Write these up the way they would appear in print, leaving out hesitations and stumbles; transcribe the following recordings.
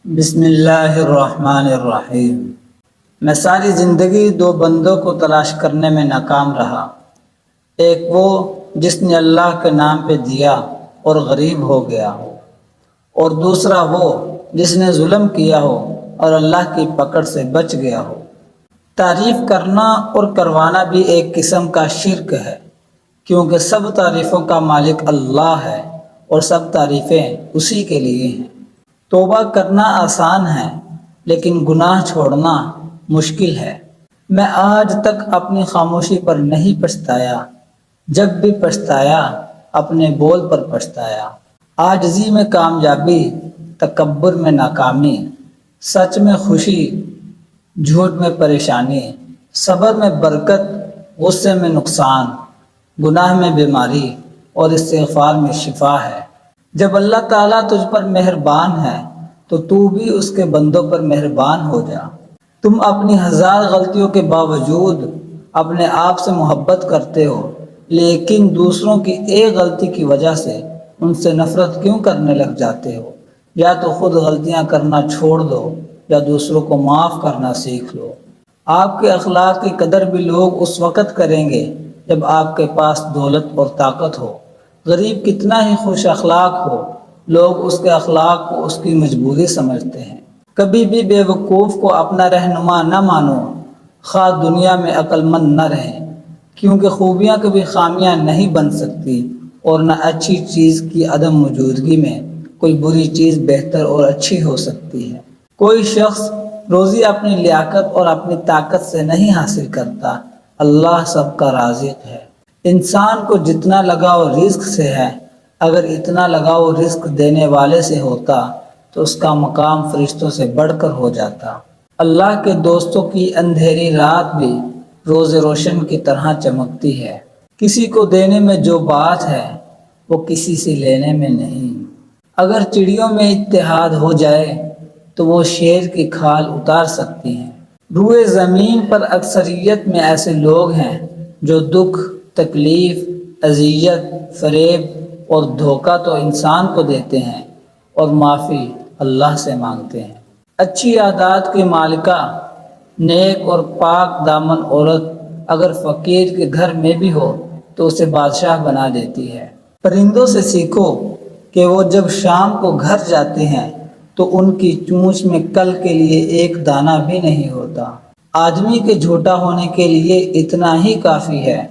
بسم اللہ الرحمن الرحیم۔ میں ساری زندگی دو بندوں کو تلاش کرنے میں ناکام رہا۔ ایک وہ جس نے اللہ کے نام پہ دیا اور غریب ہو گیا ہو، اور دوسرا وہ جس نے ظلم کیا ہو اور اللہ کی پکڑ سے بچ گیا ہو۔ تعریف کرنا اور کروانا بھی ایک قسم کا شرک ہے، کیونکہ سب تعریفوں کا مالک اللہ ہے اور سب تعریفیں اسی کے لیے ہیں۔ توبہ کرنا آسان ہے لیکن گناہ چھوڑنا مشکل ہے۔ میں آج تک اپنی خاموشی پر نہیں پچھتایا، جب بھی پچھتایا اپنے بول پر پچھتایا۔ عاجزی میں کامیابی، تکبر میں ناکامی، سچ میں خوشی، جھوٹ میں پریشانی، صبر میں برکت، غصے میں نقصان، گناہ میں بیماری اور استغفار میں شفا ہے۔ جب اللہ تعالیٰ تجھ پر مہربان ہے تو تو بھی اس کے بندوں پر مہربان ہو جا۔ تم اپنی ہزار غلطیوں کے باوجود اپنے آپ سے محبت کرتے ہو، لیکن دوسروں کی ایک غلطی کی وجہ سے ان سے نفرت کیوں کرنے لگ جاتے ہو؟ یا تو خود غلطیاں کرنا چھوڑ دو یا دوسروں کو معاف کرنا سیکھ لو۔ آپ کے اخلاق کی قدر بھی لوگ اس وقت کریں گے جب آپ کے پاس دولت اور طاقت ہو۔ غریب کتنا ہی خوش اخلاق ہو، لوگ اس کے اخلاق کو اس کی مجبوری سمجھتے ہیں۔ کبھی بھی بے وقوف کو اپنا رہنما نہ مانو، خواہ دنیا میں عقل مند نہ رہیں، کیونکہ خوبیاں کبھی خامیاں نہیں بن سکتی، اور نہ اچھی چیز کی عدم موجودگی میں کوئی بری چیز بہتر اور اچھی ہو سکتی ہے۔ کوئی شخص روزی اپنی لیاقت اور اپنی طاقت سے نہیں حاصل کرتا، اللہ سب کا رازق ہے۔ انسان کو جتنا لگاؤ رزق سے ہے، اگر اتنا لگاؤ رزق دینے والے سے ہوتا تو اس کا مقام فرشتوں سے بڑھ کر ہو جاتا۔ اللہ کے دوستوں کی اندھیری رات بھی روز روشن کی طرح چمکتی ہے۔ کسی کو دینے میں جو بات ہے وہ کسی سے لینے میں نہیں۔ اگر چڑیوں میں اتحاد ہو جائے تو وہ شیر کی کھال اتار سکتی ہیں۔ روئے زمین پر اکثریت میں ایسے لوگ ہیں جو دکھ، تکلیف، اذیت، فریب اور دھوکہ تو انسان کو دیتے ہیں اور معافی اللہ سے مانگتے ہیں۔ اچھی عادات کی مالکہ، نیک اور پاک دامن عورت اگر فقیر کے گھر میں بھی ہو تو اسے بادشاہ بنا دیتی ہے۔ پرندوں سے سیکھو کہ وہ جب شام کو گھر جاتے ہیں تو ان کی چونچ میں کل کے لیے ایک دانہ بھی نہیں ہوتا۔ آدمی کے جھوٹا ہونے کے لیے اتنا ہی کافی ہے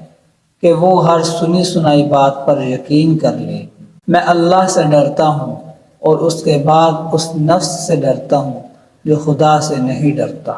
کہ وہ ہر سنی سنائی بات پر یقین کر لے۔ میں اللہ سے ڈرتا ہوں اور اس کے بعد اس نفس سے ڈرتا ہوں جو خدا سے نہیں ڈرتا۔